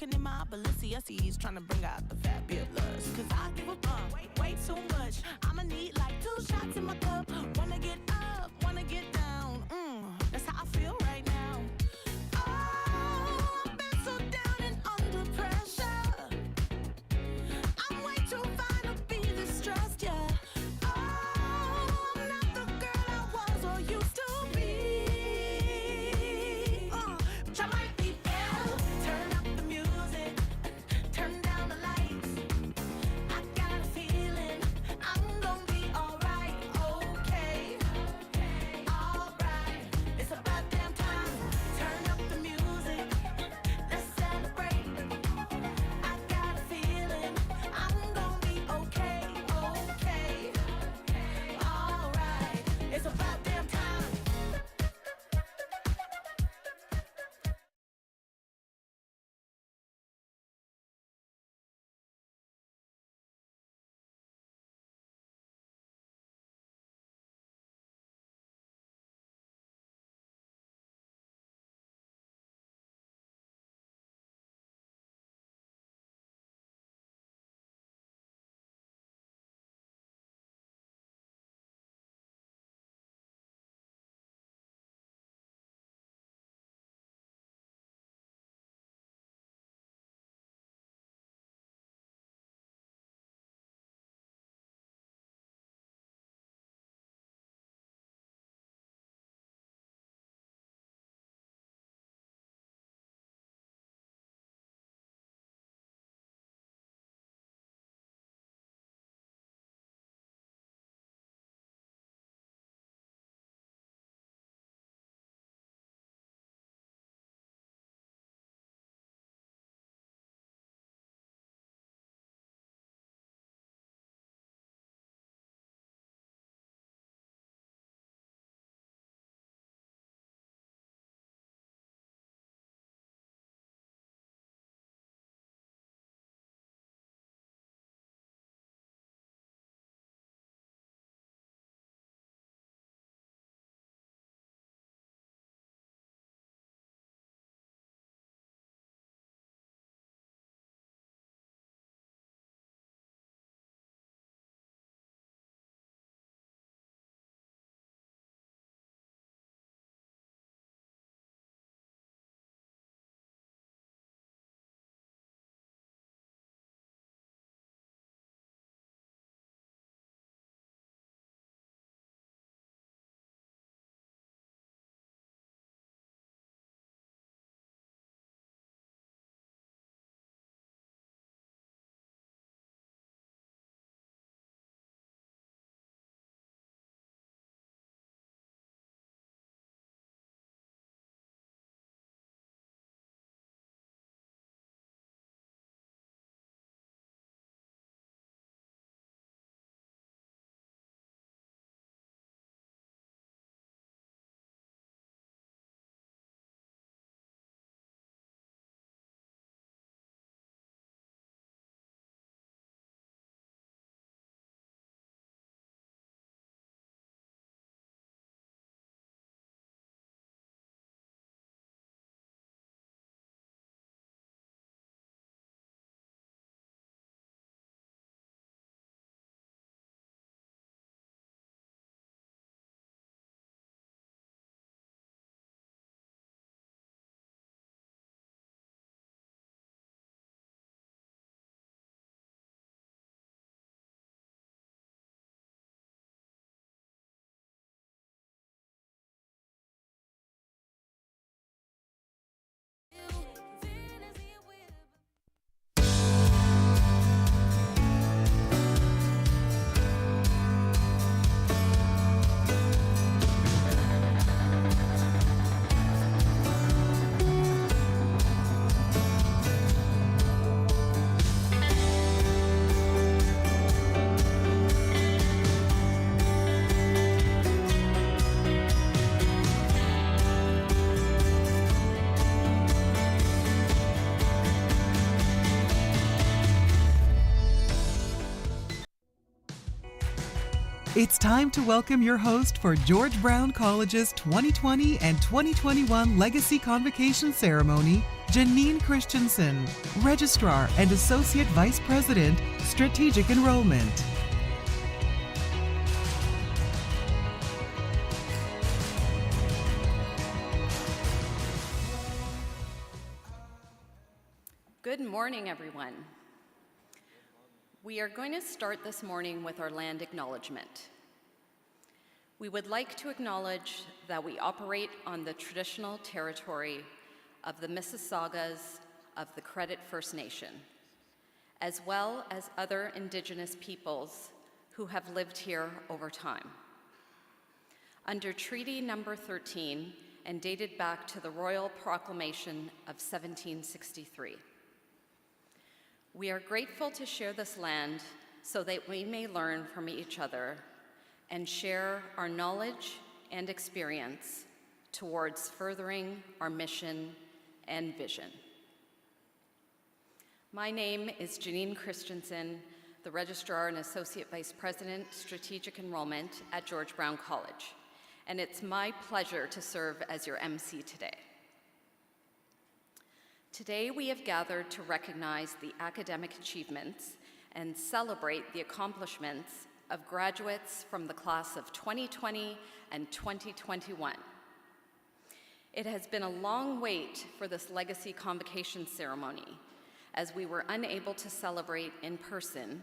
Walking in my Balenciennes, trying to bring out the fabulous. Cause I give a way too much. I'ma need like 2 shots in my cup. Wanna get up, wanna get down. That's how I feel right now. Oh, I've been so down and under pressure. I'm way too fine to be this stressed, yeah. Oh, I'm not the girl I was or used to be. But I might be ill. Turn up the music, turn down the lights. I got a feeling I'm gonna be alright, okay. It's time to welcome your host for George Brown College's 2020 and 2021 Legacy Convocation Ceremony, Janine Christensen, Registrar and Associate Vice President, Strategic Enrollment. Good morning, everyone. We are going to start this morning with our land acknowledgement. We would like to acknowledge that we operate on the traditional territory of the Mississaugas of the Credit First Nation, as well as other Indigenous peoples who have lived here over time. Under Treaty Number 13 and dated back to the Royal Proclamation of 1763. We are grateful to share this land so that we may learn from each other and share our knowledge and experience towards furthering our mission and vision. My name is Janine Christensen, the Registrar and Associate Vice President, Strategic Enrollment at George Brown College, and it's my pleasure to serve as your MC today. Today, we have gathered to recognize the academic achievements and celebrate the accomplishments of graduates from the class of 2020 and 2021. It has been a long wait for this legacy convocation ceremony, as we were unable to celebrate in person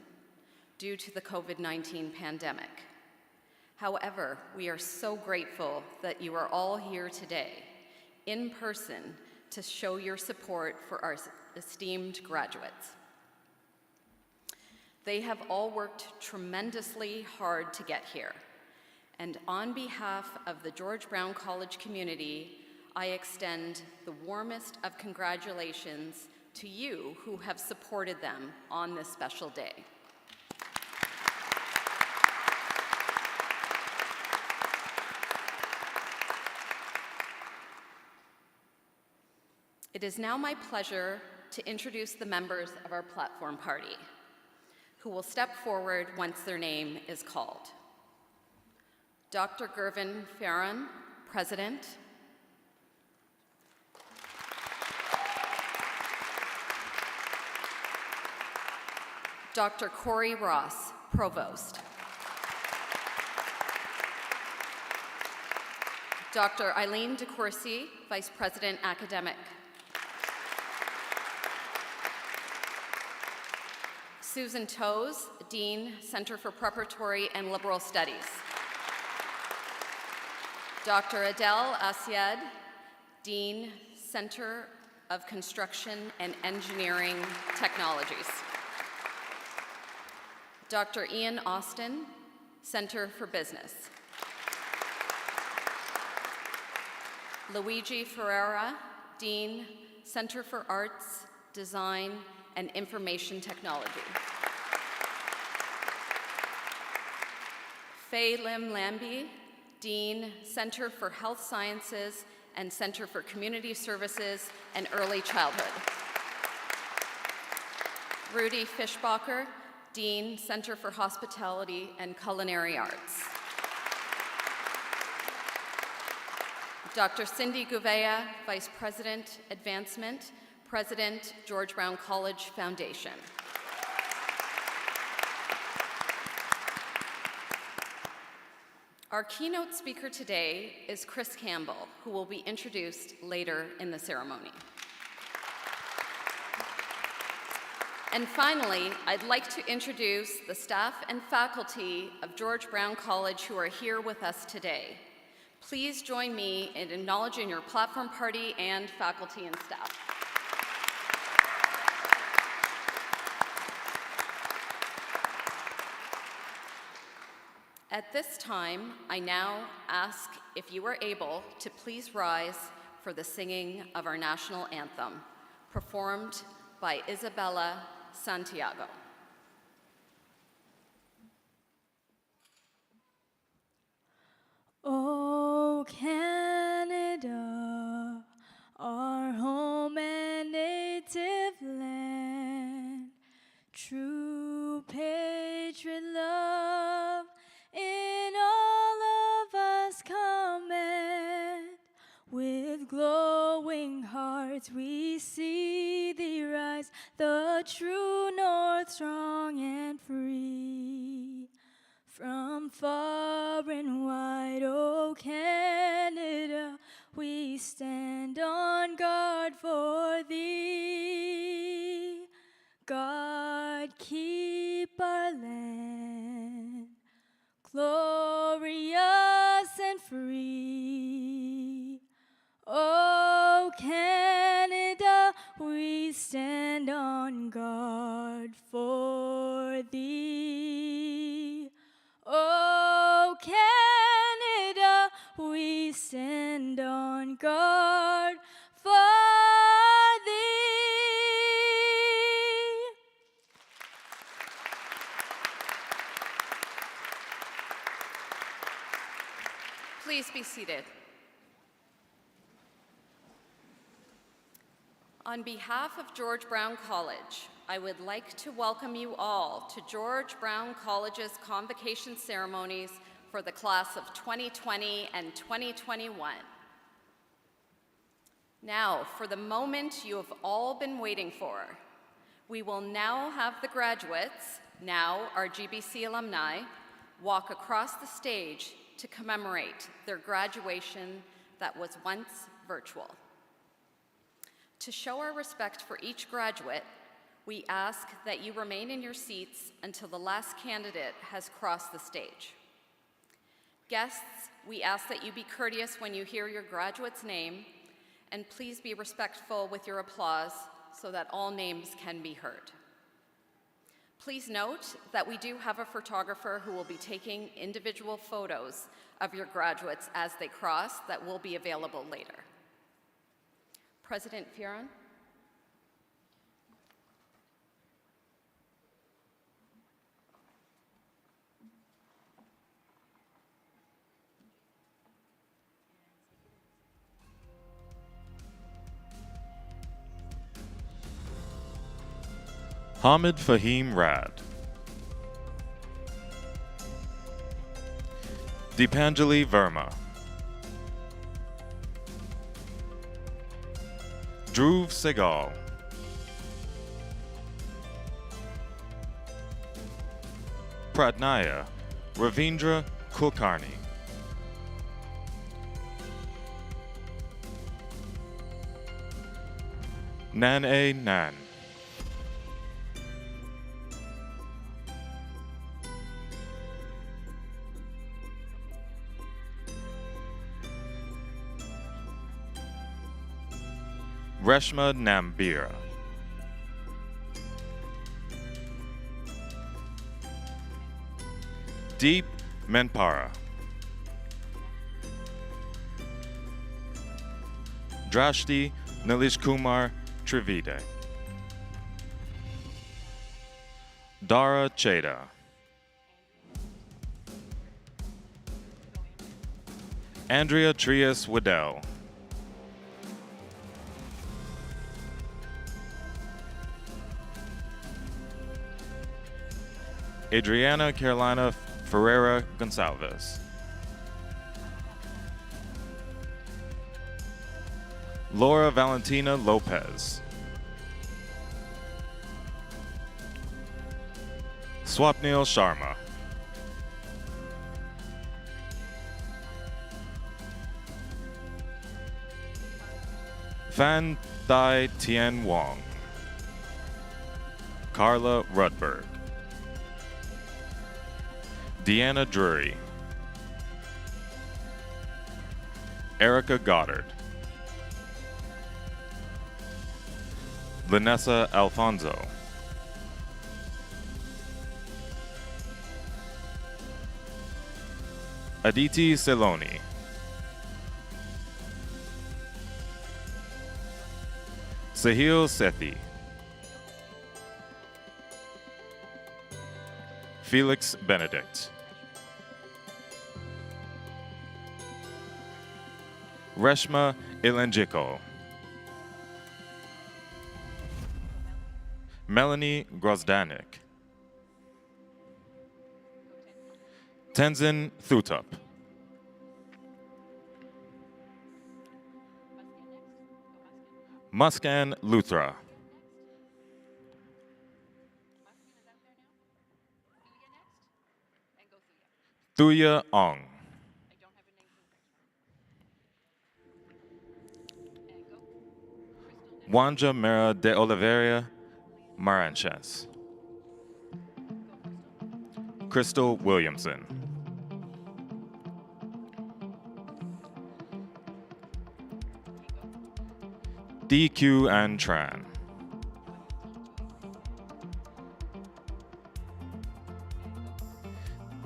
due to the COVID-19 pandemic. However, we are so grateful that you are all here today, in person, to show your support for our esteemed graduates. They have all worked tremendously hard to get here, and on behalf of the George Brown College community, I extend the warmest of congratulations to you who have supported them on this special day. It is now my pleasure to introduce the members of our platform party, who will step forward once their name is called. Dr. Gervin Farron, President. Dr. Corey Ross, Provost. Dr. Eileen DeCourcy, Vice President, Academic. Susan Toes, Dean, Center for Preparatory and Liberal Studies. Dr. Adele Asiad, Dean, Center of Construction and Engineering Technologies. Dr. Ian Austin, Center for Business. Luigi Ferreira, Dean, Center for Arts, Design, and Information Technology. Faye Lim Lambie, Dean, Center for Health Sciences and Center for Community Services and Early Childhood. Rudy Fischbacher, Dean, Center for Hospitality and Culinary Arts. Dr. Cindy Gouveia, Vice President, Advancement, President, George Brown College Foundation. Our keynote speaker today is Chris Campbell, who will be introduced later in the ceremony. And finally, I'd like to introduce the staff and faculty of George Brown College who are here with us today. Please join me in acknowledging your platform party and faculty and staff. At this time, I now ask if you are able to please rise for the singing of our national anthem, performed by Isabella Santiago. Oh, Canada, our home and native land, true patriot love in hearts we see thee rise, the true north, strong and free. From far and wide, O Canada, we stand on guard for thee. God, keep our land glorious and free. O Canada, we stand on guard for thee. O Canada, we stand on guard for thee. Please be seated. On behalf of George Brown College, I would like to welcome you all to George Brown College's convocation ceremonies for the class of 2020 and 2021. Now, for the moment you have all been waiting for, we will now have the graduates, now our GBC alumni, walk across the stage to commemorate their graduation that was once virtual. To show our respect for each graduate, we ask that you remain in your seats until the last candidate has crossed the stage. Guests, we ask that you be courteous when you hear your graduate's name, and please be respectful with your applause so that all names can be heard. Please note that we do have a photographer who will be taking individual photos of your graduates as they cross that will be available later. President Fearon. Hamid Fahim Rad, Deepanjali Verma, Dhruv Segal, Pratnaya Ravindra Kulkarni, Nan-A Nan, Reshma Nambira, Deep Menpara, Drashti Nilish Kumar Trivide, Dara Cheda, Andrea Trias Waddell, Adriana Carolina Ferreira Gonçalves, Laura Valentina Lopez, Swapnil Sharma, Fan Thai Tien Wong, Carla Rudberg, Deanna Drury, Erica Goddard, Vanessa Alfonso, Aditi Seloni, Sahil Sethi, Felix Benedict, Reshma Ilanjiko, Melanie Grozdanik, Tenzin Thutup, Muscan Luthra. Thuya Ong. Wanja Mera de Oliveira Maranches. Crystal Williamson. DQ and Tran.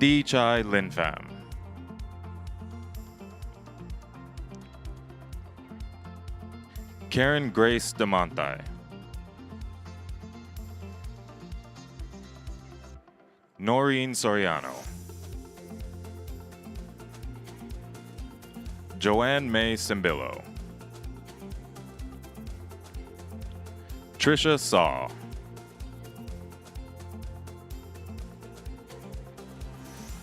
D Chai Lin Pham. Karen Grace DeMonti. Noreen Soriano. Joanne May Simbillo. Trisha Saw.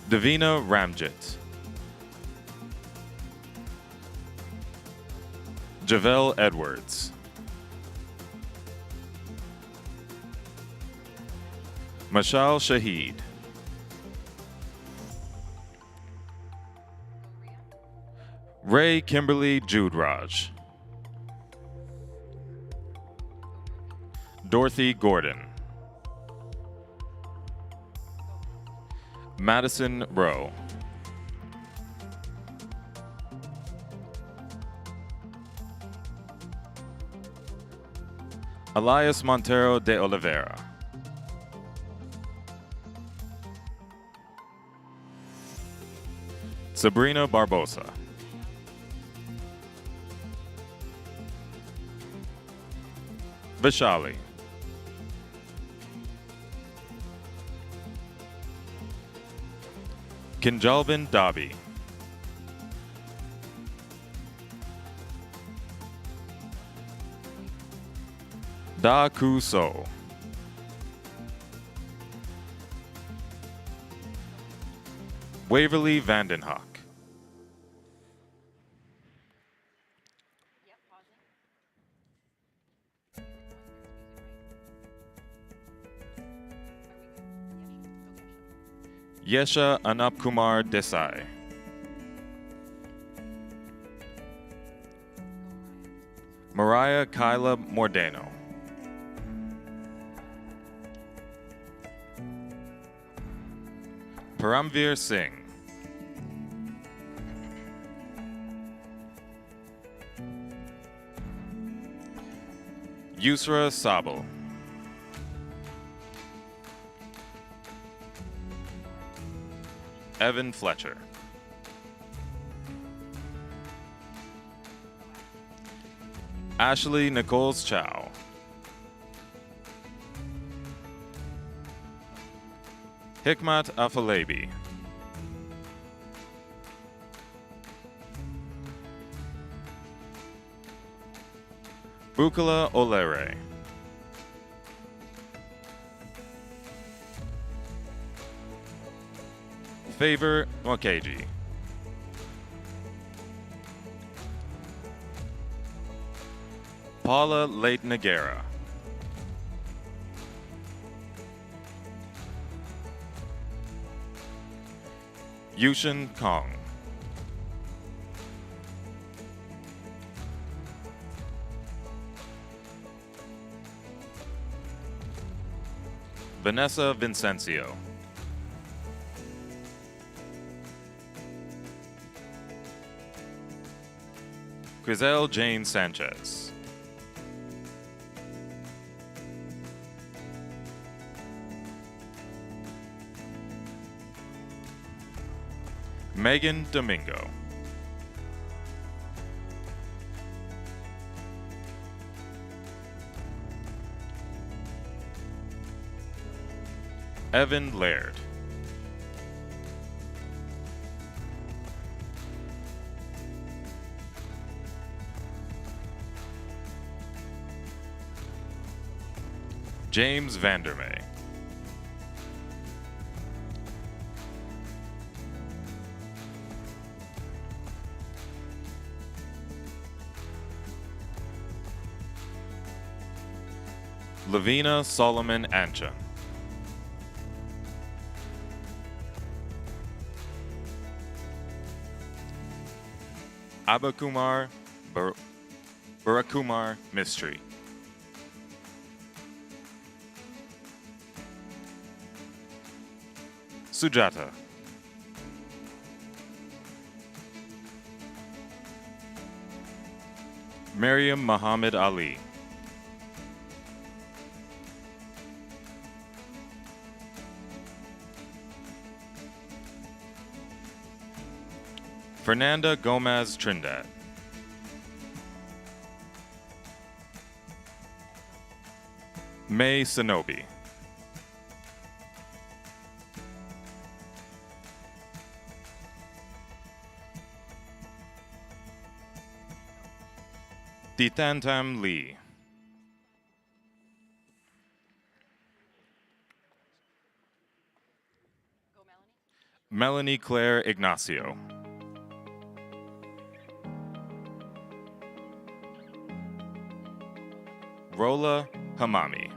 Davina Ramjit. Javel Edwards. Mashal Shaheed. Ray Kimberly Jude-Raj. Dorothy Gordon. Madison Rowe. Elias Montero de Oliveira. Sabrina Barbosa. Vishali. Kinjalvin Dabi. Da Ku So. Waverly Vandenhoek. Yesha Anupkumar Desai. Mariah Kyla Mordeno. Paramveer Singh. Yusra Sabal. Evan Fletcher. Ashley Nichols Chow. Hikmat Afalabi. Bukala Olere. Favor Mwakeji. Paula Late Nagara. Yushin Kong. Vanessa Vincencio. Grizel Jane Sanchez. Megan Domingo. Evan Laird. James Vandermeer. Lavina Solomon Anchan. Abakumar Barakumar Mistry. Sujata. Miriam Muhammad Ali. Fernanda Gomez Trinidad. May Sonobi. Ditantam Lee. Melanie Claire Ignacio. Rola Hamami.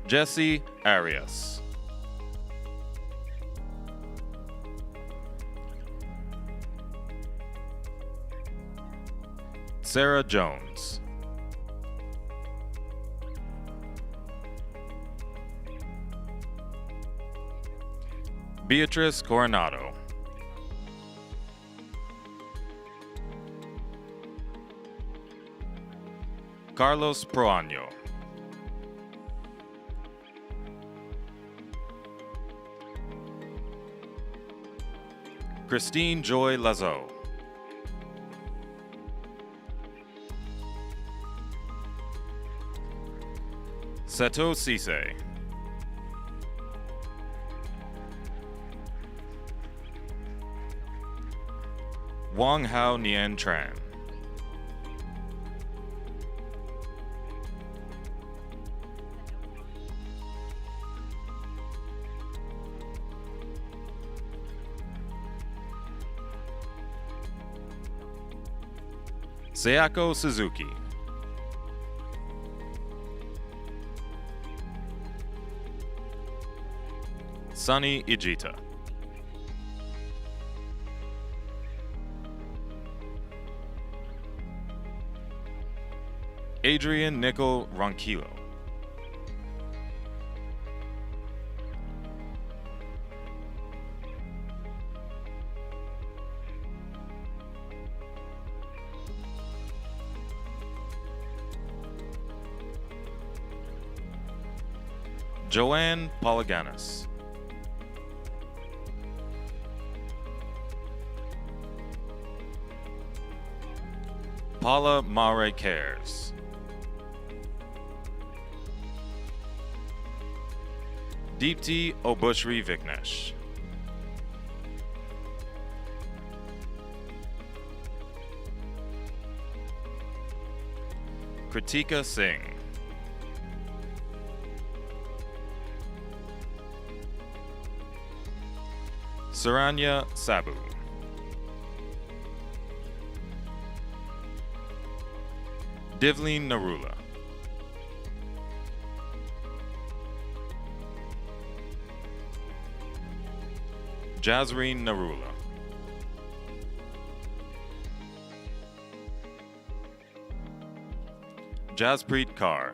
Jesse Arias. Sarah Jones. Beatrice Coronado. Carlos Proaño. Christine Joy Lazo. Seto Sise. Wang Hao Nian Tran. Sayako Suzuki. Sunny Ijita. Adrian Nickel Ronquillo. Joanne Polyganis. Paula Mare Cares. Deepti Obushri Viknesh. Kritika Singh. Saranya Sabu. Divleen Narula. Jazreen Narula. Jaspreet Kaur.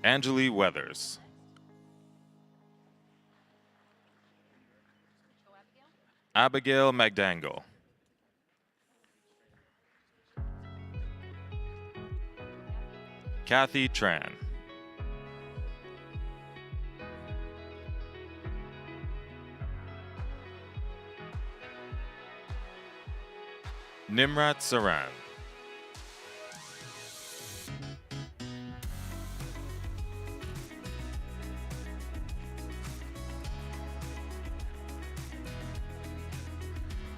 Anjali Weathers. Abigail McDangle. Kathy Tran. Nimrat Saran.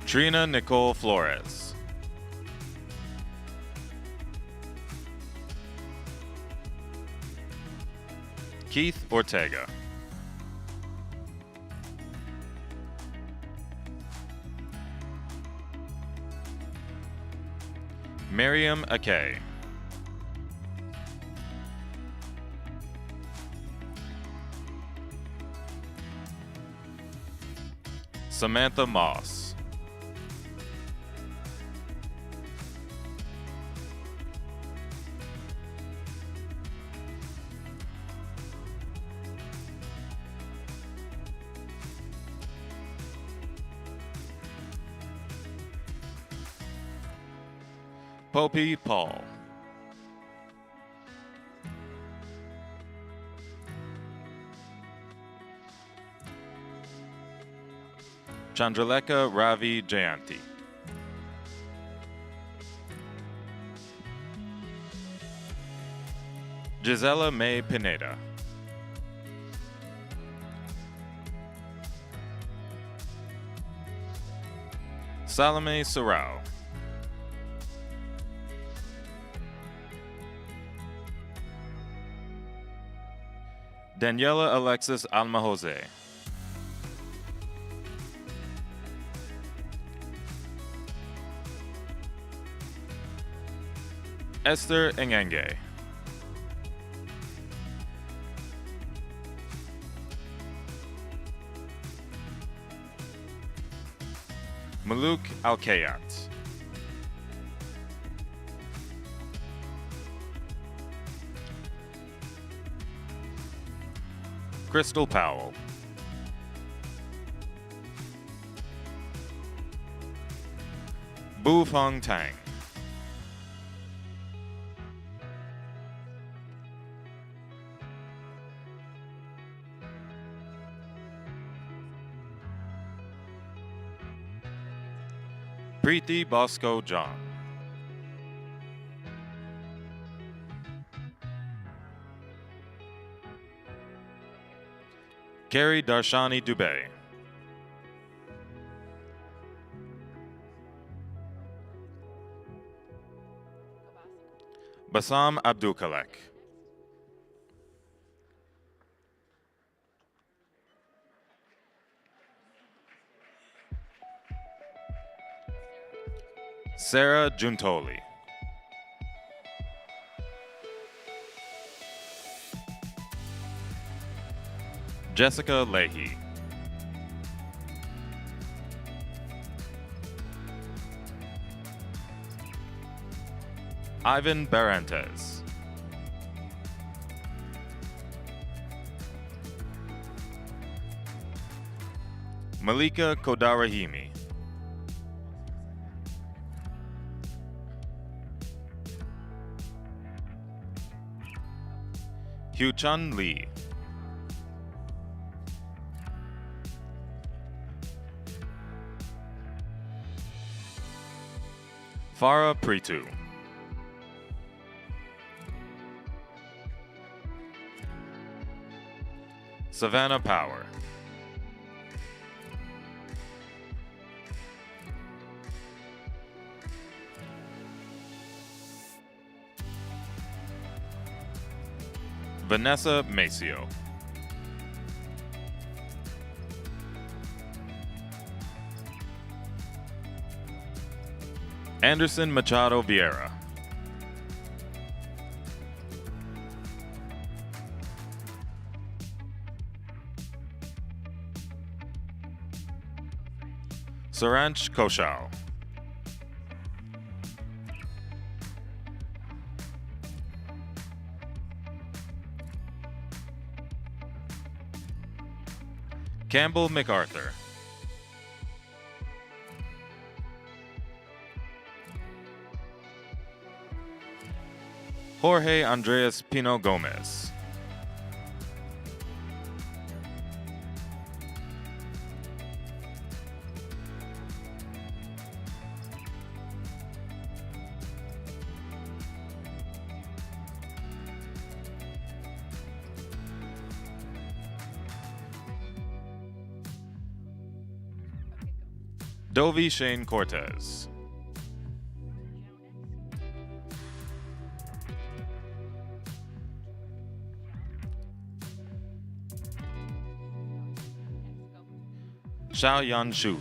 Trina Nicole Flores. Keith Ortega. Miriam Akay. Samantha Moss. Poppy Paul. Chandralekha Ravi Jayanti. Gisela May Pineda. Salome Sarau. Daniela Alexis Almajose. Esther Engenge. Maluk Alkayat. Crystal Powell. Bu Fong Tang. Preeti Bosco John. Carrie Darshani Dubey. Bassam Abdulkalek. Sarah Juntoli. Jessica Leahy. Ivan Barrantes. Malika Kodarahimi. Hugh-Chun Lee. Farah Pritu. Savannah Power. Vanessa Maceo. Anderson Machado Vieira. Saranch Koshal. Campbell MacArthur. Jorge Andres Pino Gomez. Dovi Shane Cortez. Xiaoyan Shu.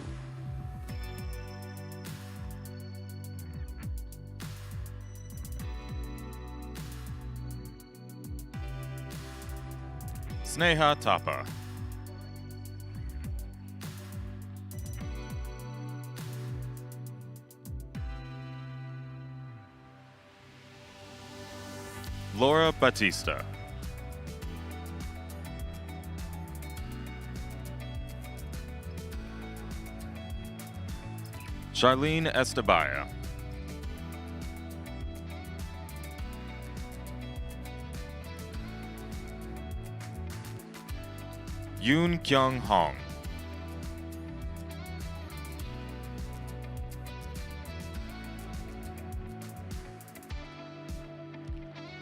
Sneha Thapa. Laura Batista. Charlene Estabaya. Yoon Kyung Hong.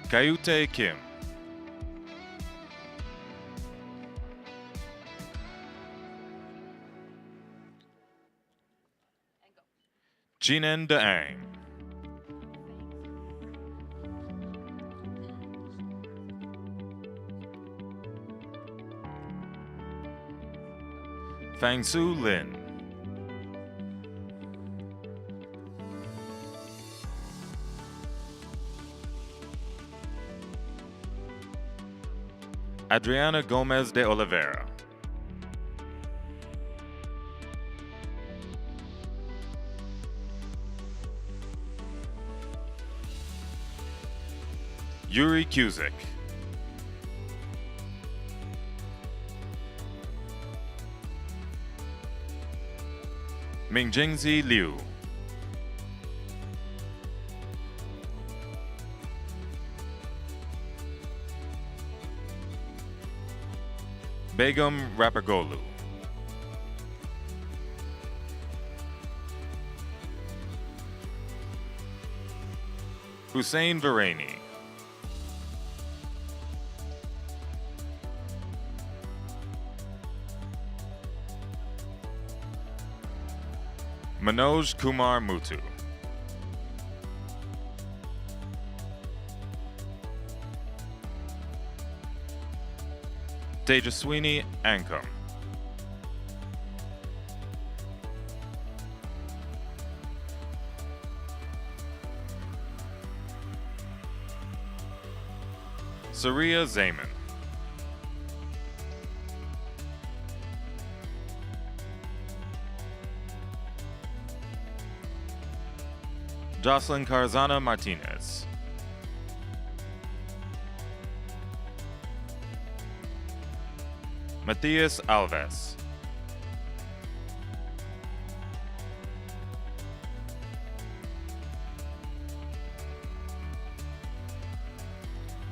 Kayute Kim. Jinen Daang. Fangsu Lin. Adriana Gomez de Oliveira. Yuri Cusick. Mingjingzi Liu. Begum Rapagolu. Hussein Varani. Manoj Kumar Mutu. Tejaswini Ankam. Saria Zaman. Jocelyn Carzana Martinez. Matthias Alves.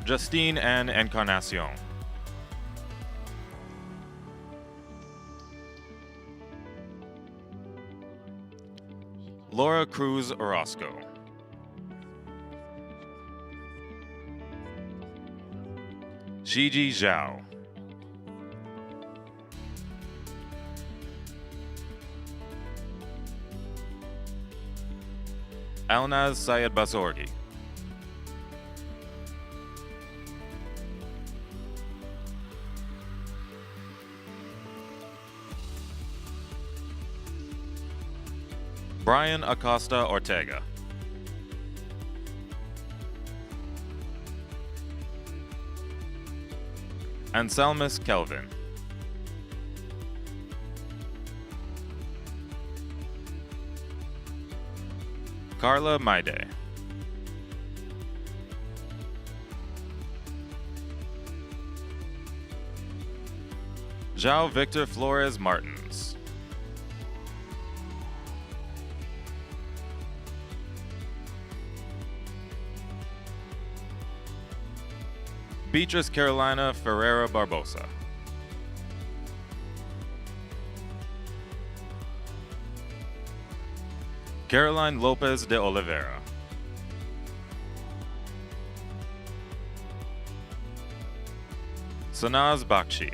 Justine Anne Encarnacion. Laura Cruz Orozco. Shiji Zhao. Alnaz Syed Basorgi. Brian Acosta Ortega. Anselmus Kelvin. Carla Maide. João Victor Flores Martins. Beatrice Carolina Ferreira Barbosa. Caroline Lopez de Oliveira. Sanaz Bakshi.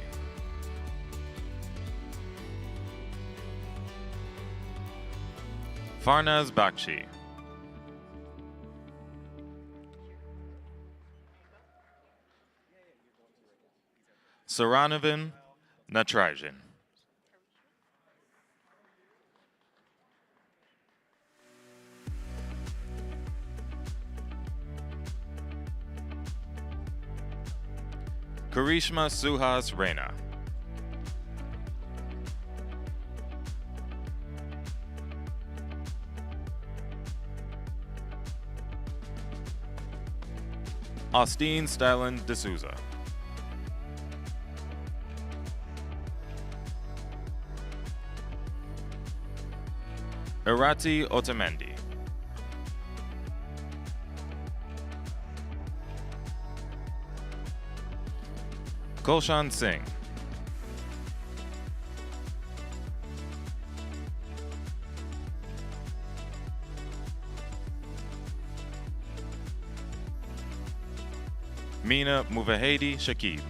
Farnaz Bakshi. Saranavan Natrajan. Karishma Suhas Reina. Austin Stalin D'Souza. Irati Otamendi. Kolshan Singh. Mina Muvahedi Shakib.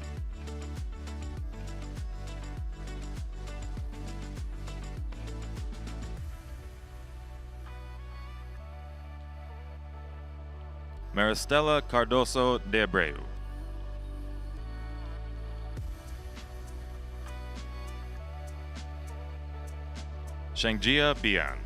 Maristela Cardoso de Abreu. Shangjia Bian.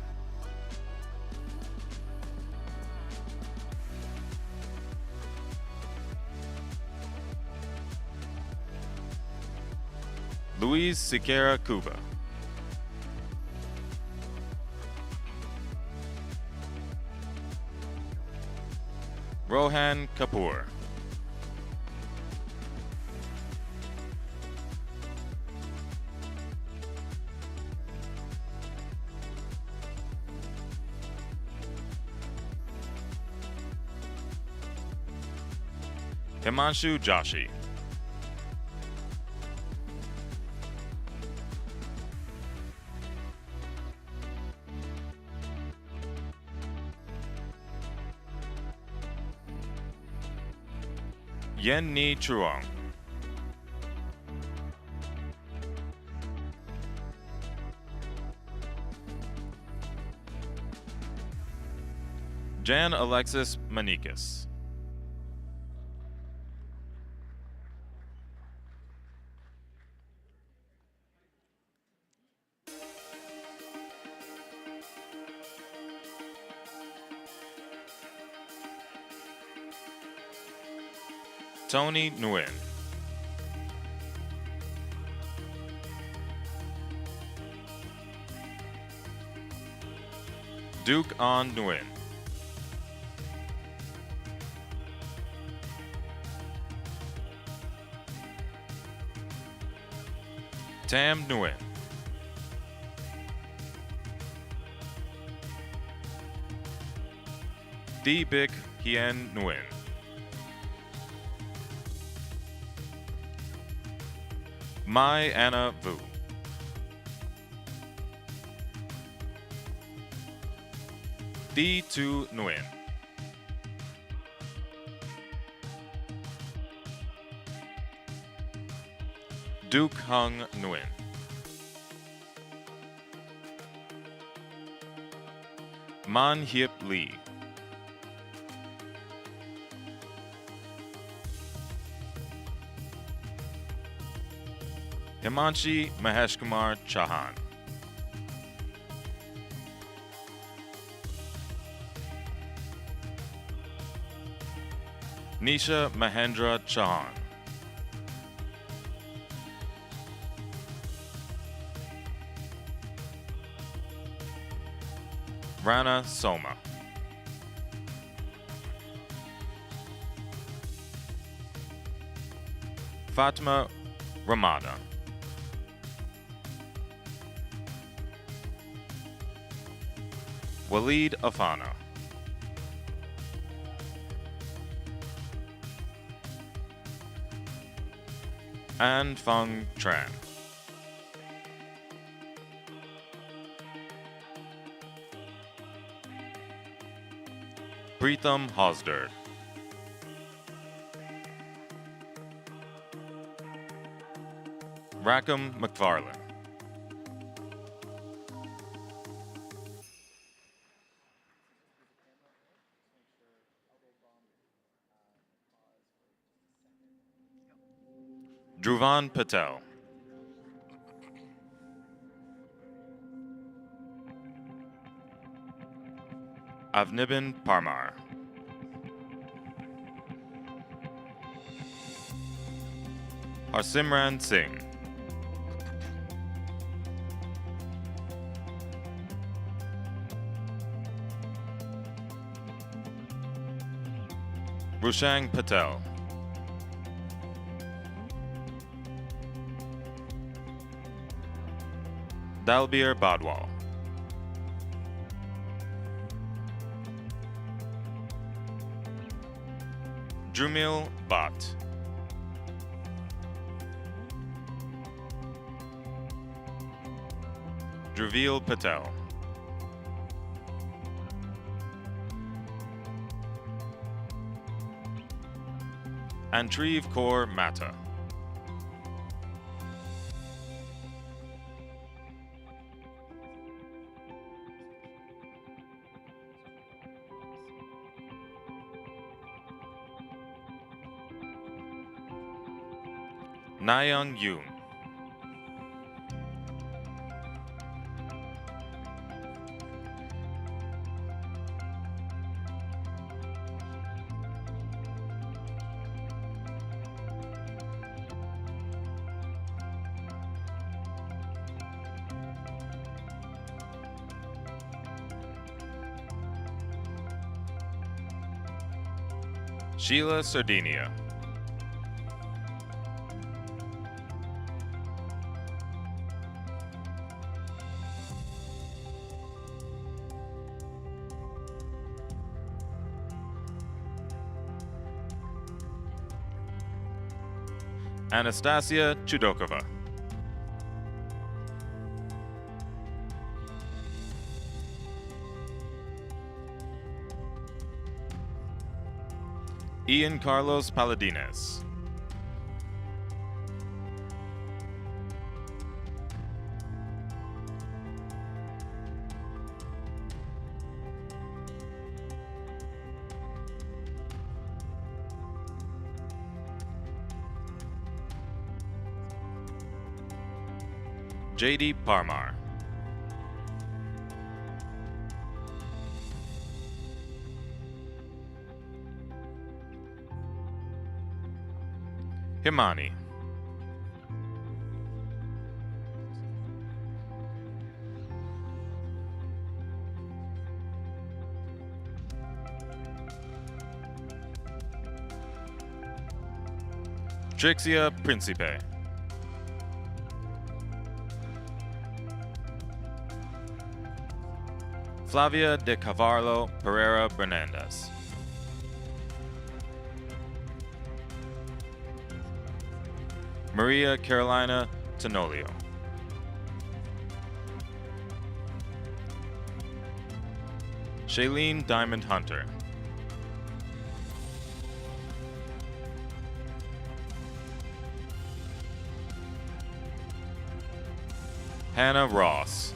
Luis Siqueira Cuba. Rohan Kapoor. Himanshu Joshi. Yen Ni Truong. Jan Alexis Manikis. Tony Nguyen. Duke An Nguyen. Tam Nguyen. Deepik Hien Nguyen. Mai Anna Vu. Di Tu Nguyen. Duke Hung Nguyen. Man Hiep Lee. Himanshi Maheshkumar Chauhan. Nisha Mahendra Chauhan. Rana Soma. Fatma Ramada. Waleed Afana. An Feng Tran. Preetham Hosderd. Rackham McFarlane. Dhruvan Patel. Avnibin Parmar. Harsimran Singh. Rushang Patel. Dalbir Badwal. Drumil Bhatt. Druvil Patel. Antriv Kaur Mata. Nayang Yoon. Sheila Sardinia. Anastasia Chudokova. Ian Carlos Paladines. JD Parmar. Himani. Trixia Principe. Flavia de Cavarlo Pereira Bernandez. Maria Carolina Tenolio. Shailene Diamond Hunter. Hannah Ross.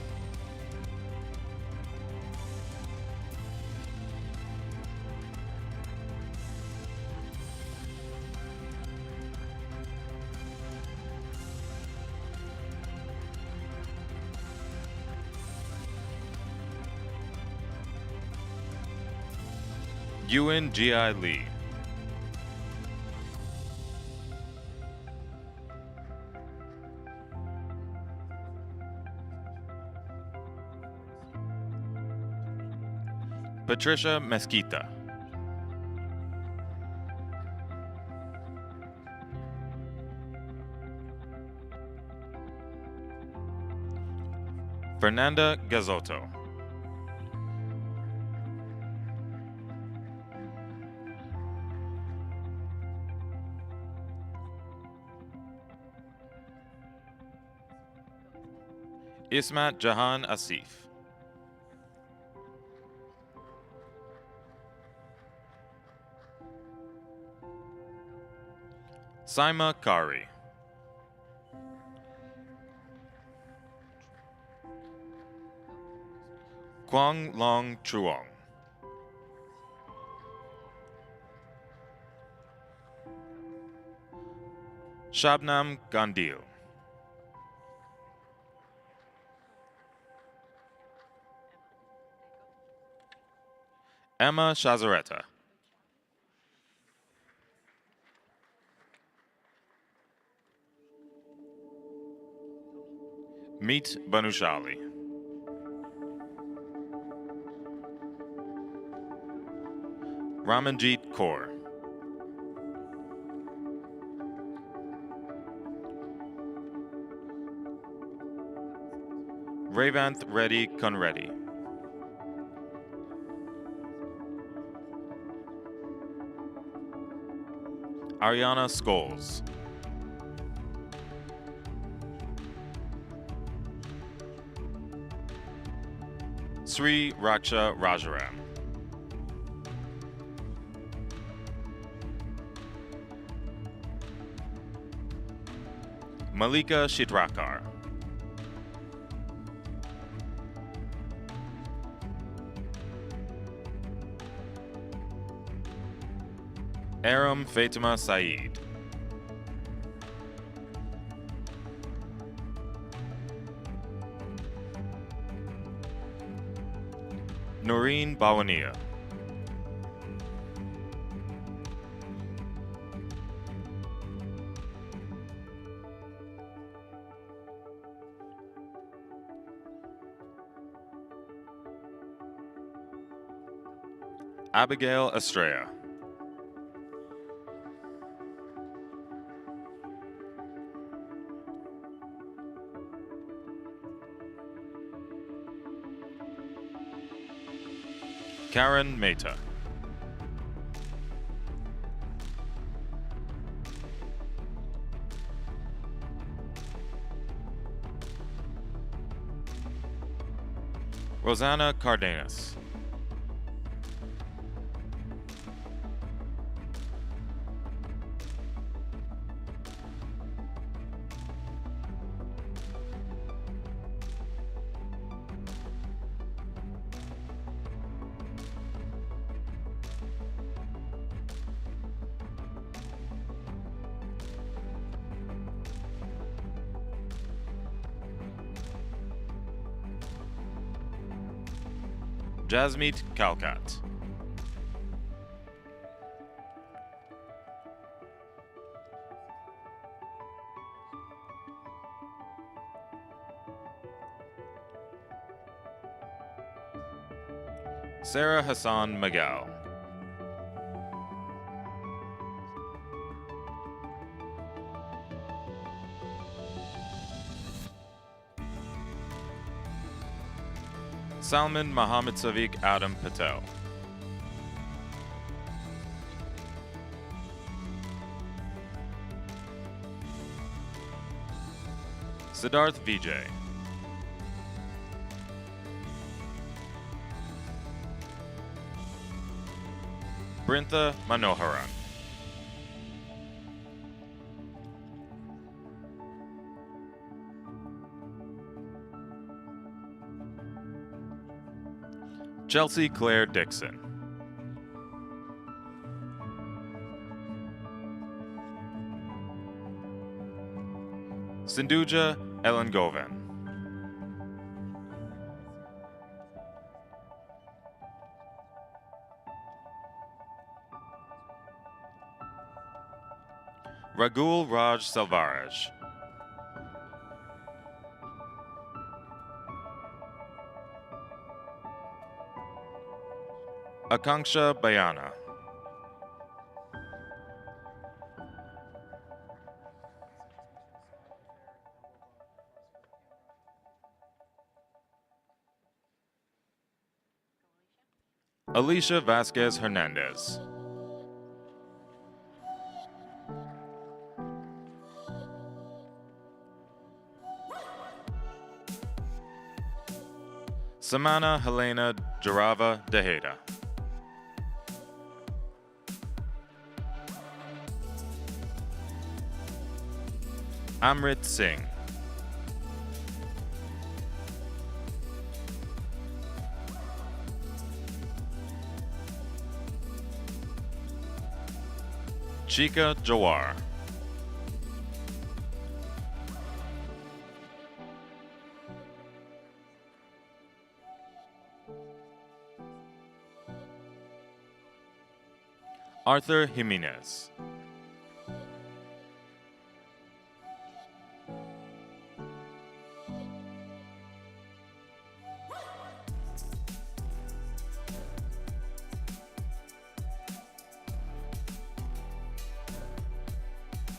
Ewan G.I. Lee. Patricia Mesquita. Fernanda Gazotto. Ismat Jahan Asif. Saima Kari. Kwang Long Truong. Shabnam Gandil. Emma Shazaretta. Meet Banushali. Ramanjit Kaur. Revanth Reddy Conreddy. Ariana Scholes. Sri Raksha Rajaram. Malika Shidrakar. Aram Fatima Saeed. Noreen Bawania. Abigail Estrella. Karen Mehta. Rosanna Cardenas. Jasmeet Kalkat. Sarah Hassan Miguel. Salman Mohammad Saviq Adam Patel. Siddharth Vijay. Brintha Manoharan. Chelsea Claire Dixon. Sindhuja Ellen Govan. Ragul Raj Selvaraj. Akanksha Bayana. Alicia Vasquez Hernandez. Samana Helena Jarava Deheda. Amrit Singh. Chika Jawar. Arthur Jimenez.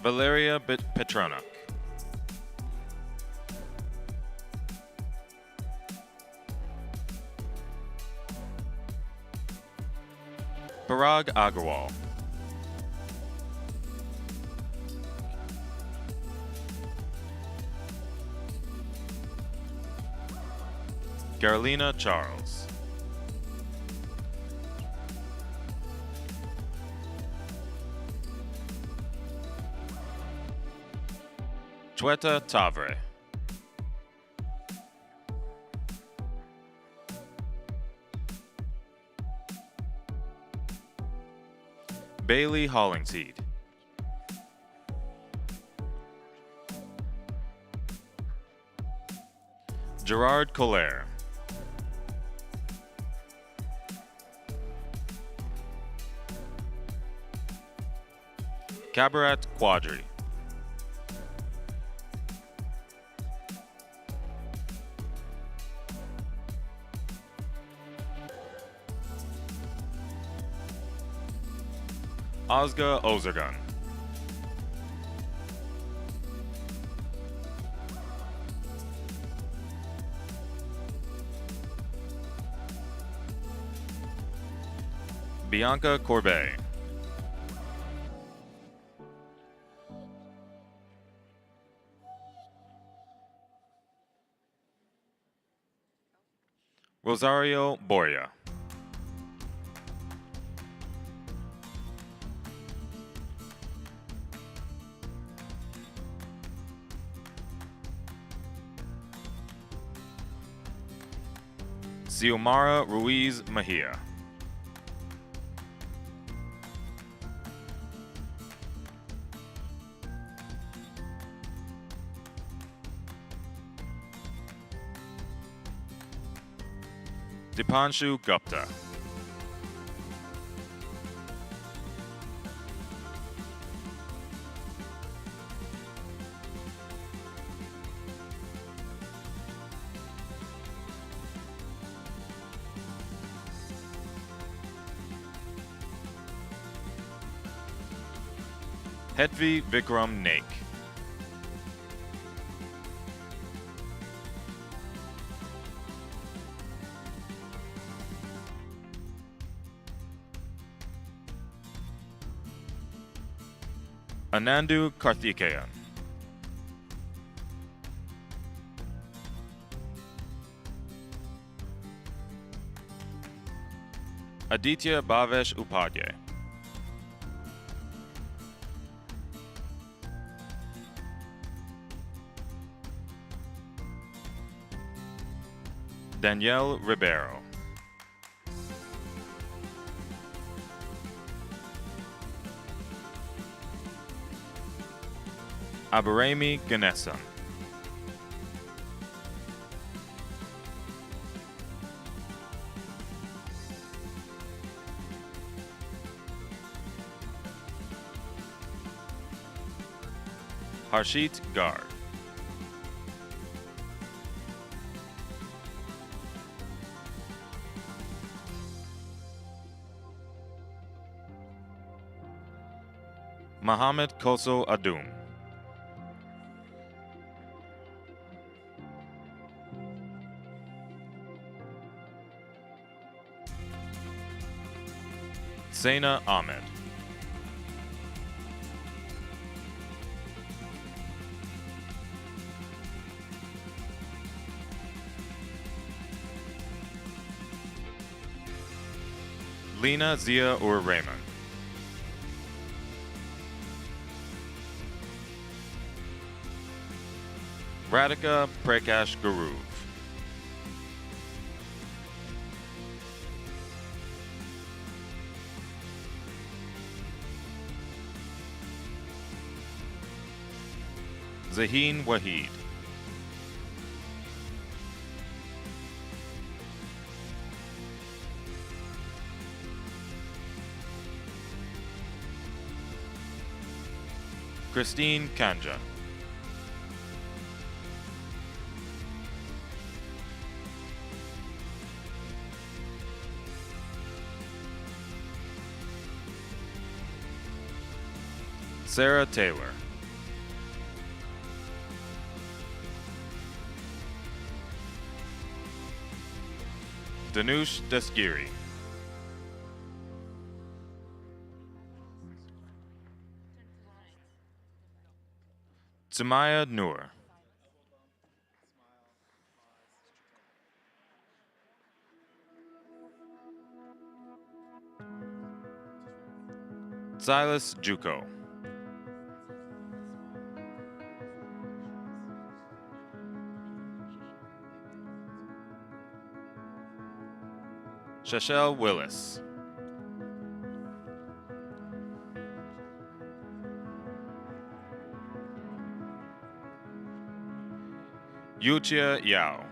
Valeria Petronuk. Parag Agarwal. Carolina Charles. Chweta Tavre. Bailey Hollingsheed. Gerard Collier. Kabarat Quadri. Ozga Ozergun. Bianca Corbet. Rosario Boria. Xiomara Ruiz Mejia. Dipanshu Gupta. Hetvi Vikram Naik. Anandu Karthikeyan. Aditya Bhavesh Upadhyay. Danielle Ribeiro. Abarami Ganesan. Harshit Garg. Mohammed Koso Adum. Saina Ahmed. Lena Zia Ur Raymond. Radhika Prakash Garuv. Zaheen Wahid. Christine Kanja. Sarah Taylor. Danush Dasgiri. Sumaya Noor. Silas Juko. Shashelle Willis. Yuchia Yao.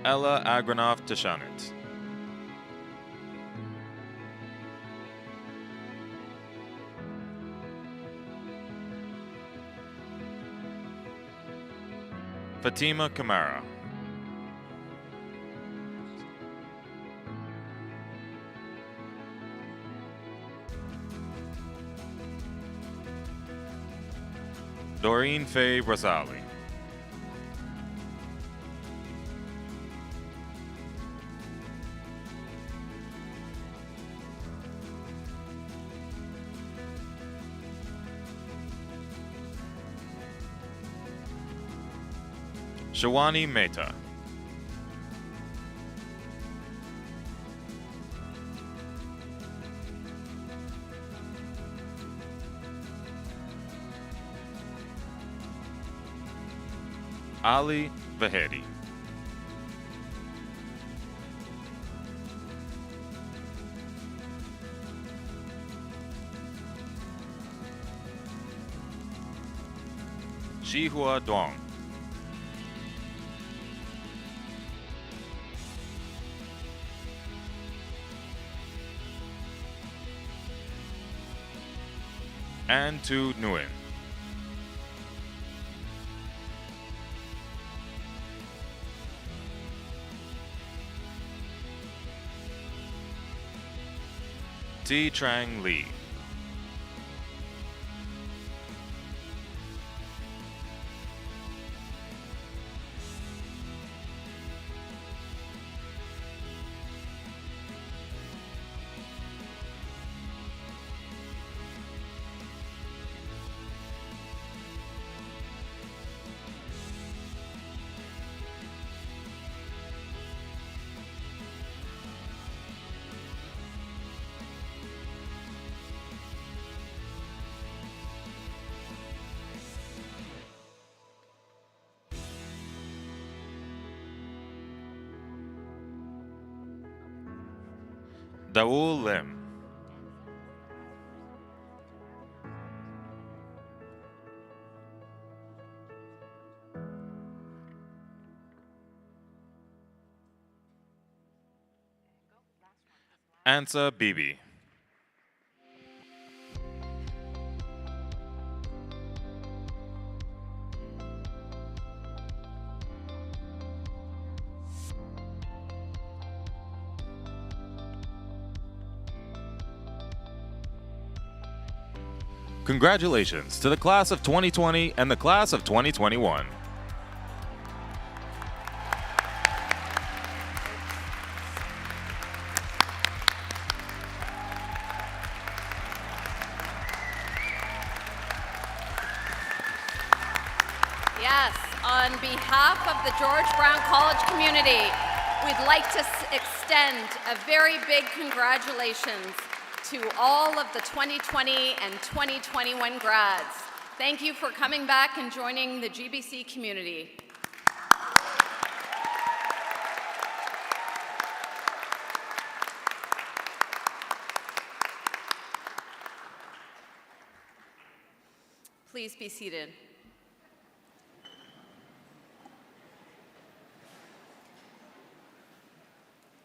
Ella Agranov Tashanit. Fatima Kamara. Doreen Faye Rosali. Shawani Mehta. Ali Vahedi. Shihua Duong. And Tu Nguyen. T. Trang Lee. Daul Lim. Ansa Bibi. Congratulations to the class of 2020 and the class of 2021. Yes, on behalf of the George Brown College community, we'd like to extend a very big congratulations to all of the 2020 and 2021 grads. Thank you for coming back and joining the GBC community. Please be seated.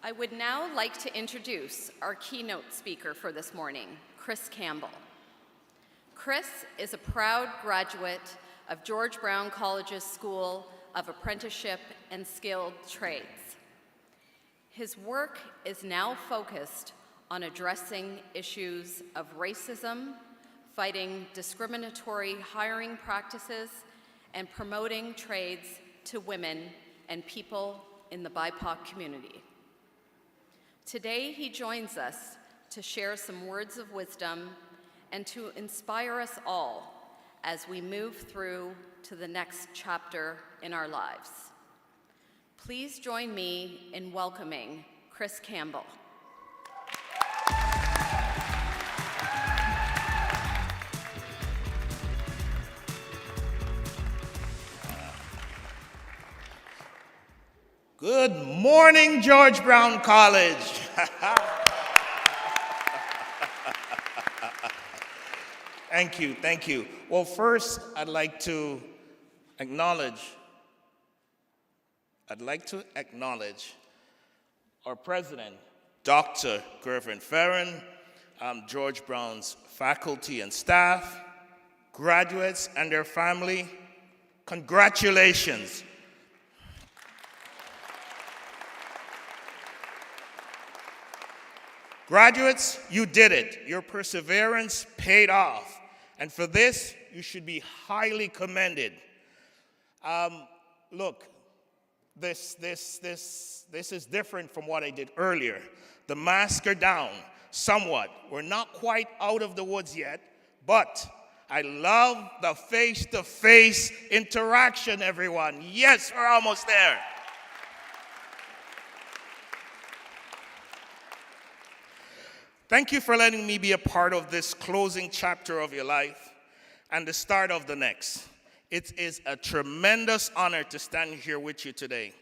I would now like to introduce our keynote speaker for this morning, Chris Campbell. Chris is a proud graduate of George Brown College's School of Apprenticeship and Skilled Trades. His work is now focused on addressing issues of racism, fighting discriminatory hiring practices, and promoting trades to women and people in the BIPOC community. Today, he joins us to share some words of wisdom and to inspire us all as we move through to the next chapter in our lives. Please join me in welcoming Chris Campbell. Good morning, George Brown College. Thank you. Well, first, I'd like to acknowledge our president, Dr. Gervin Ferrin, George Brown's faculty and staff, graduates and their family. Congratulations. Graduates, you did it. Your perseverance paid off. And for this, you should be highly commended. Look, this is different from what I did earlier. The masks are down somewhat. We're not quite out of the woods yet, but I love the face-to-face interaction, everyone. Yes, we're almost there. Thank you for letting me be a part of this closing chapter of your life and the start of the next. It is a tremendous honor to stand here with you today.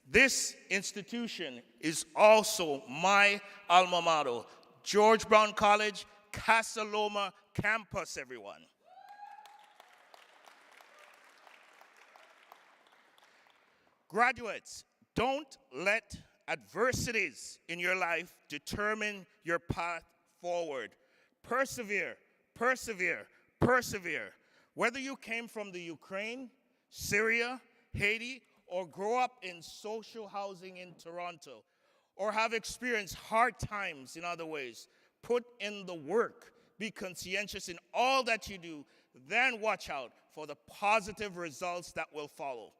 This institution is also my alma mater, George Brown College, Casa Loma campus, everyone. Graduates, don't let adversities in your life determine your path forward. Persevere, persevere, persevere. Whether you came from the Ukraine, Syria, Haiti, or grow up in social housing in Toronto, or have experienced hard times in other ways, put in the work. Be conscientious in all that you do. Then watch out for the positive results that will follow.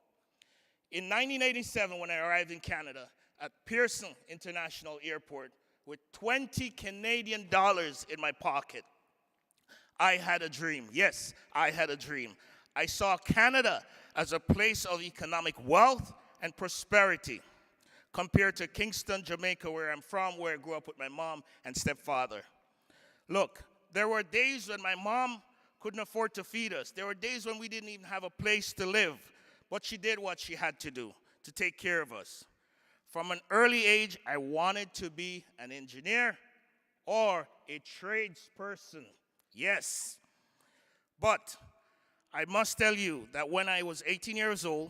In 1987, when I arrived in Canada, at Pearson International Airport with 20 Canadian dollars in my pocket, I had a dream. Yes, I had a dream. I saw Canada as a place of economic wealth and prosperity compared to Kingston, Jamaica, where I'm from, where I grew up with my mom and stepfather. Look, there were days when my mom couldn't afford to feed us. There were days when we didn't even have a place to live, but she did what she had to do to take care of us. From an early age, I wanted to be an engineer or a tradesperson. Yes. But I must tell you that when I was 18 years old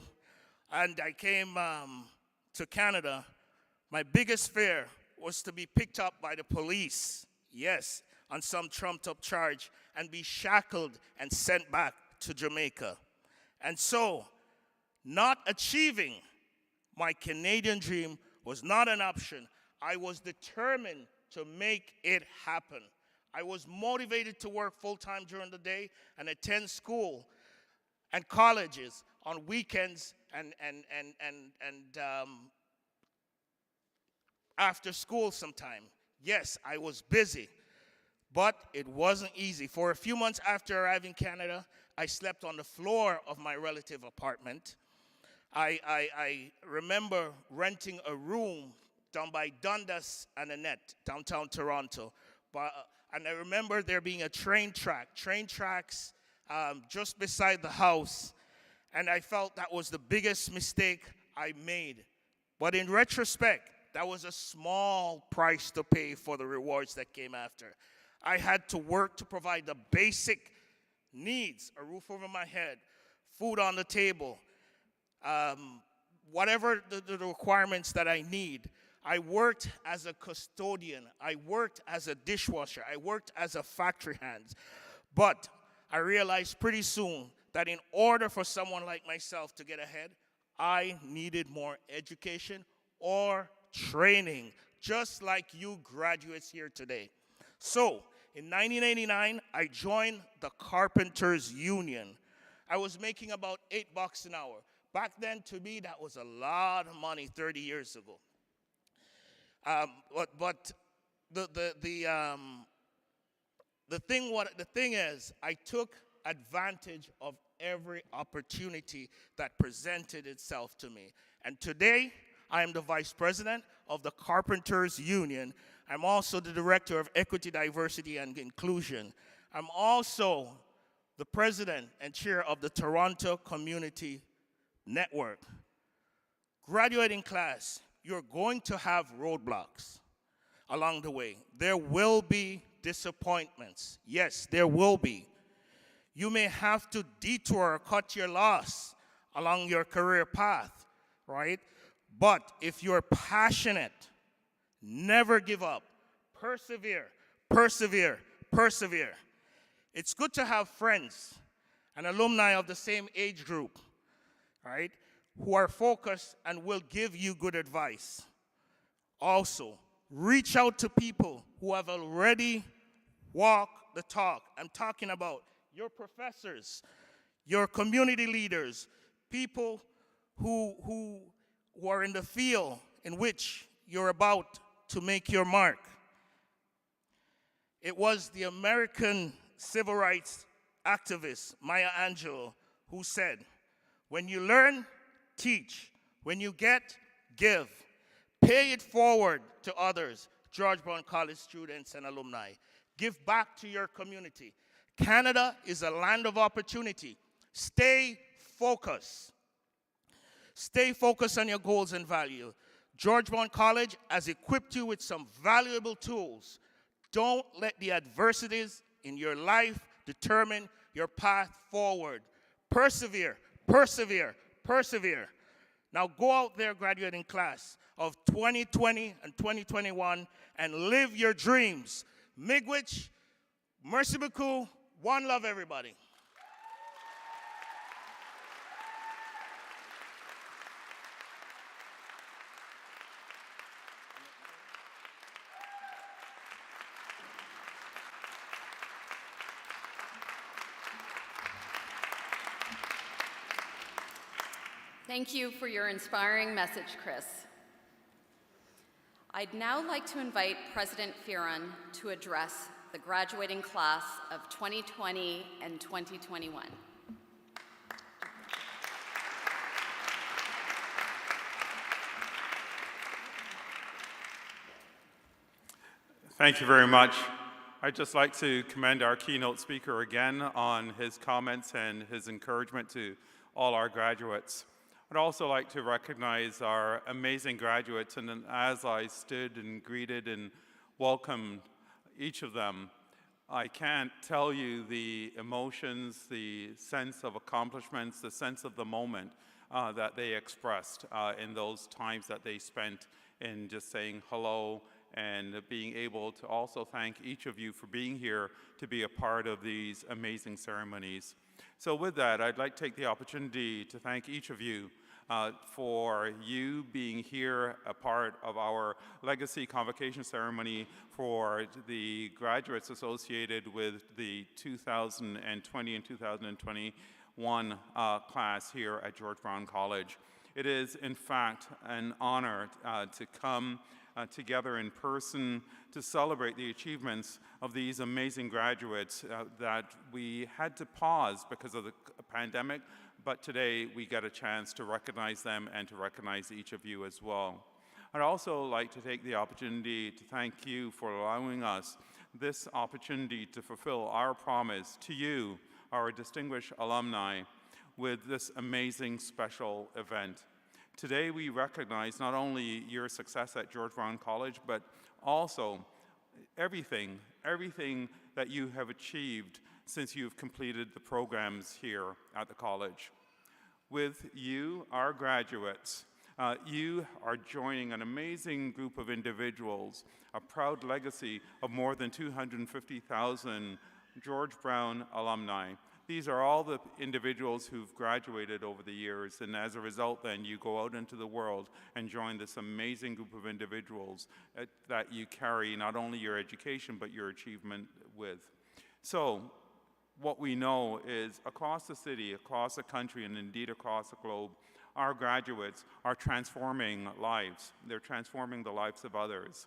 and I came to Canada, my biggest fear was to be picked up by the police. Yes, on some trumped-up charge and be shackled and sent back to Jamaica. And so, not achieving my Canadian dream was not an option. I was determined to make it happen. I was motivated to work full-time during the day and attend school and colleges on weekends and after school sometime. Yes, I was busy, but it wasn't easy. For a few months after arriving in Canada, I slept on the floor of my relative apartment. I remember renting a room down by Dundas and Annette, downtown Toronto. And I remember there being a train tracks just beside the house. And I felt that was the biggest mistake I made. But in retrospect, that was a small price to pay for the rewards that came after. I had to work to provide the basic needs, a roof over my head, food on the table, whatever the requirements that I need. I worked as a custodian. I worked as a dishwasher. I worked as a factory hand. But I realized pretty soon that in order for someone like myself to get ahead, I needed more education or training, just like you graduates here today. So, In 1989, I joined the Carpenters Union. I was making about $8 an hour. Back then, to me, that was a lot of money 30 years ago. But the thing is, I took advantage of every opportunity that presented itself to me. And today, I am the vice president of the Carpenters Union. I'm also the director of Equity, Diversity, and Inclusion. I'm also the president and chair of the Toronto Community Network. Graduating class, you're going to have roadblocks along the way. There will be disappointments. Yes, there will be. You may have to detour or cut your loss along your career path, right? But if you're passionate, never give up. Persevere, persevere, persevere. It's good to have friends and alumni of the same age group, right, who are focused and will give you good advice. Also, reach out to people who have already walked the talk. I'm talking about your professors, your community leaders, people who are in the field in which you're about to make your mark. It was the American civil rights activist Maya Angelou who said, "When you learn, teach. When you get, give. Pay it forward to others." George Brown College students and alumni. Give back to your community. Canada is a land of opportunity. Stay focused. Stay focused on your goals and value. George Brown College has equipped you with some valuable tools. Don't let the adversities in your life determine your path forward. Persevere, persevere, persevere. Now go out there, graduating class of 2020 and 2021, and live your dreams. Miigwech, merci beaucoup, one love everybody. Thank you for your inspiring message, Chris. I'd now like to invite President Fearon to address the graduating class of 2020 and 2021. Thank you very much. I'd just like to commend our keynote speaker again on his comments and his encouragement to all our graduates. I'd also like to recognize our amazing graduates, and as I stood and greeted and welcomed each of them, I can't tell you the emotions, the sense of accomplishments, the sense of the moment that they expressed in those times that they spent in just saying hello and being able to also thank each of you for being here to be a part of these amazing ceremonies. So with that, I'd like to take the opportunity to thank each of you for you being here, a part of our legacy convocation ceremony for the graduates associated with the 2020 and 2021 class here at George Brown College. It is, in fact, an honor to come together in person to celebrate the achievements of these amazing graduates that we had to pause because of the pandemic, but today we get a chance to recognize them and to recognize each of you as well. I'd also like to take the opportunity to thank you for allowing us this opportunity to fulfill our promise to you, our distinguished alumni, with this amazing special event. Today we recognize not only your success at George Brown College, but also everything that you have achieved since you've completed the programs here at the college. With you, our graduates, you are joining an amazing group of individuals, a proud legacy of more than 250,000 George Brown alumni. These are all the individuals who've graduated over the years, and as a result then you go out into the world and join this amazing group of individuals that you carry not only your education but your achievement with. So what we know is across the city, across the country, and indeed across the globe, our graduates are transforming lives. They're transforming the lives of others.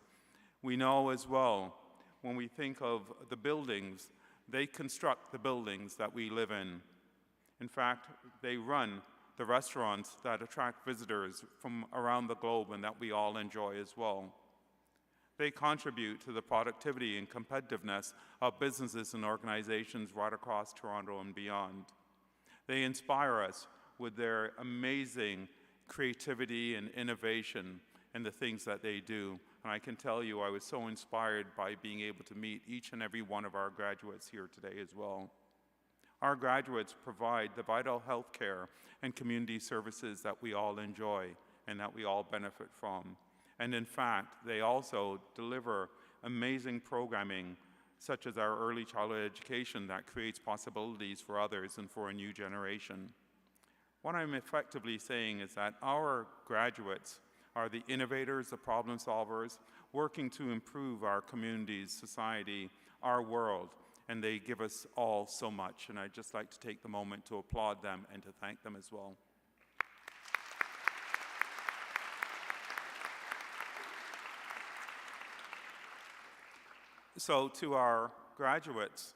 We know as well, when we think of the buildings, they construct the buildings that we live in. In fact, they run the restaurants that attract visitors from around the globe and that we all enjoy as well. They contribute to the productivity and competitiveness of businesses and organizations right across Toronto and beyond. They inspire us with their amazing creativity and innovation in the things that they do. And I can tell you I was so inspired by being able to meet each and every one of our graduates here today as well. Our graduates provide the vital health care and community services that we all enjoy and that we all benefit from. And in fact, they also deliver amazing programming, such as our early childhood education that creates possibilities for others and for a new generation. What I'm effectively saying is that our graduates are the innovators, the problem solvers, working to improve our communities, society, our world, and they give us all so much. And I'd just like to take the moment to applaud them and to thank them as well. So to our graduates,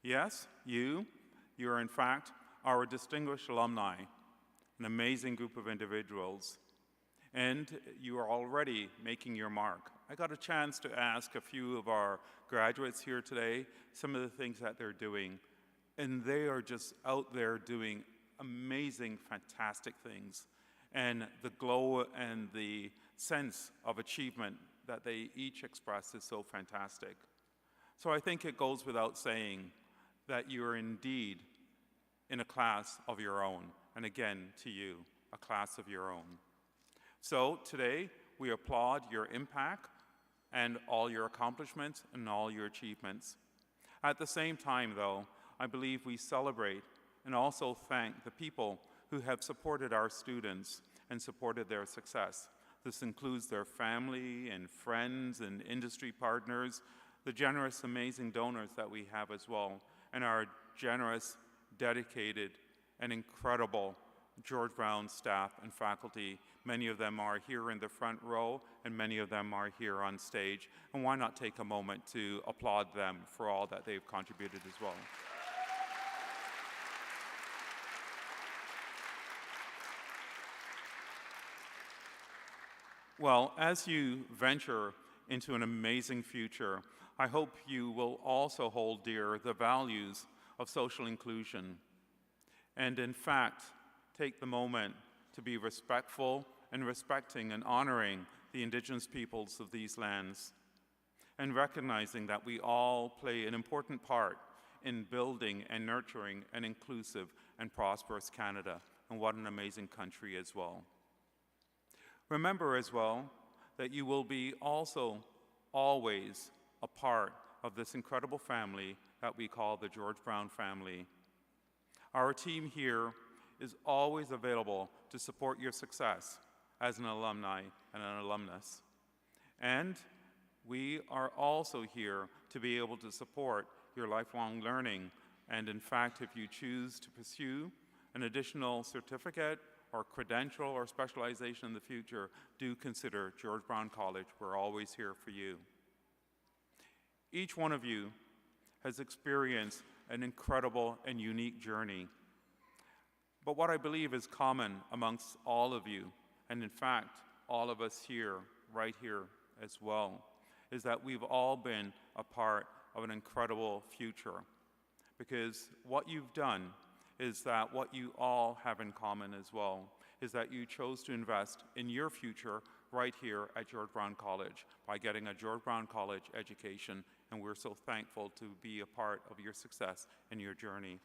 yes, you're in fact our distinguished alumni, an amazing group of individuals, and you are already making your mark. I got a chance to ask a few of our graduates here today some of the things that they're doing, and they are just out there doing amazing, fantastic things. And the glow and the sense of achievement that they each express is so fantastic. So I think it goes without saying that you are indeed in a class of your own. And again, to you, a class of your own. So today, we applaud your impact and all your accomplishments and all your achievements. At the same time, though, I believe we celebrate and also thank the people who have supported our students and supported their success. This includes their family and friends and industry partners, the generous, amazing donors that we have as well, and our generous, dedicated, and incredible George Brown staff and faculty. Many of them are here in the front row, and many of them are here on stage. And why not take a moment to applaud them for all that they've contributed as well. Well, as you venture into an amazing future, I hope you will also hold dear the values of social inclusion. And in fact, take the moment to be respectful and respecting and honoring the Indigenous peoples of these lands, and recognizing that we all play an important part in building and nurturing an inclusive and prosperous Canada, and what an amazing country as well. Remember as well that you will be also always a part of this incredible family that we call the George Brown family. Our team here is always available to support your success as an alumni and an alumnus. And we are also here to be able to support your lifelong learning. And in fact, if you choose to pursue an additional certificate or credential or specialization in the future, do consider George Brown College. We're always here for you. Each one of you has experienced an incredible and unique journey. But what I believe is common amongst all of you, and in fact, all of us here, right here as well, is that we've all been a part of an incredible future. Because what you've done is that what you all have in common as well is that you chose to invest in your future right here at George Brown College by getting a George Brown College education, and we're so thankful to be a part of your success and your journey.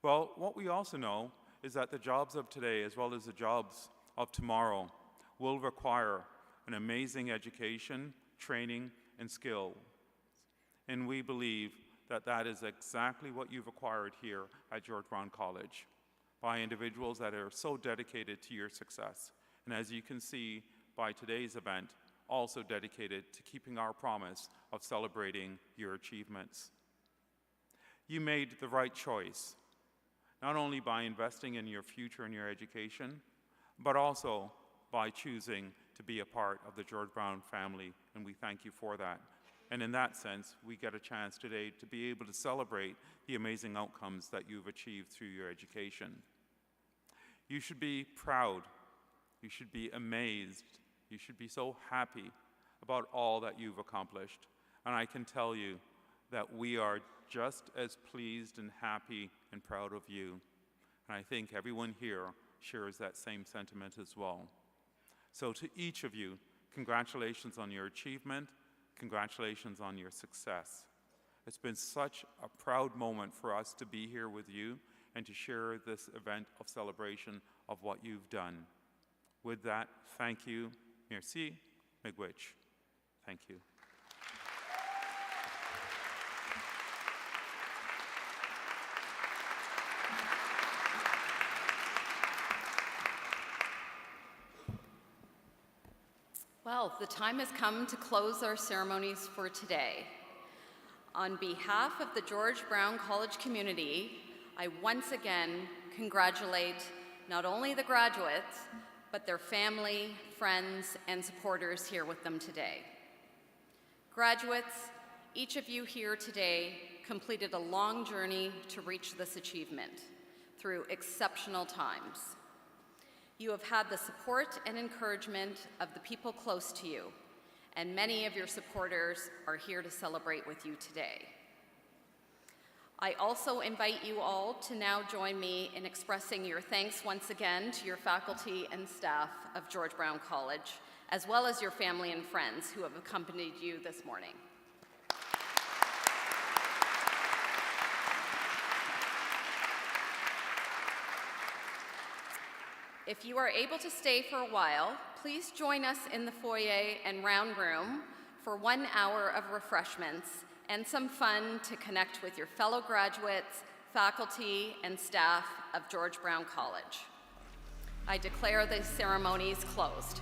Well, what we also know is that the jobs of today, as well as the jobs of tomorrow, will require an amazing education, training, and skill. And we believe that that is exactly what you've acquired here at George Brown College, by individuals that are so dedicated to your success. And as you can see by today's event, also dedicated to keeping our promise of celebrating your achievements. You made the right choice, not only by investing in your future and your education, but also by choosing to be a part of the George Brown family, and we thank you for that. And in that sense, we get a chance today to be able to celebrate the amazing outcomes that you've achieved through your education. You should be proud, you should be amazed, you should be so happy about all that you've accomplished. And I can tell you that we are just as pleased and happy and proud of you. And I think everyone here shares that same sentiment as well. So to each of you, congratulations on your achievement, congratulations on your success. It's been such a proud moment for us to be here with you and to share this event of celebration of what you've done. With that, thank you. Merci. Miigwech. Thank you. Well, the time has come to close our ceremonies for today. On behalf of the George Brown College community, I once again congratulate not only the graduates, but their family, friends, and supporters here with them today. Graduates, each of you here today completed a long journey to reach this achievement through exceptional times. You have had the support and encouragement of the people close to you, and many of your supporters are here to celebrate with you today. I also invite you all to now join me in expressing your thanks once again to your faculty and staff of George Brown College, as well as your family and friends who have accompanied you this morning. If you are able to stay for a while, please join us in the foyer and round room for 1 hour of refreshments and some fun to connect with your fellow graduates, faculty, and staff of George Brown College. I declare the ceremonies closed.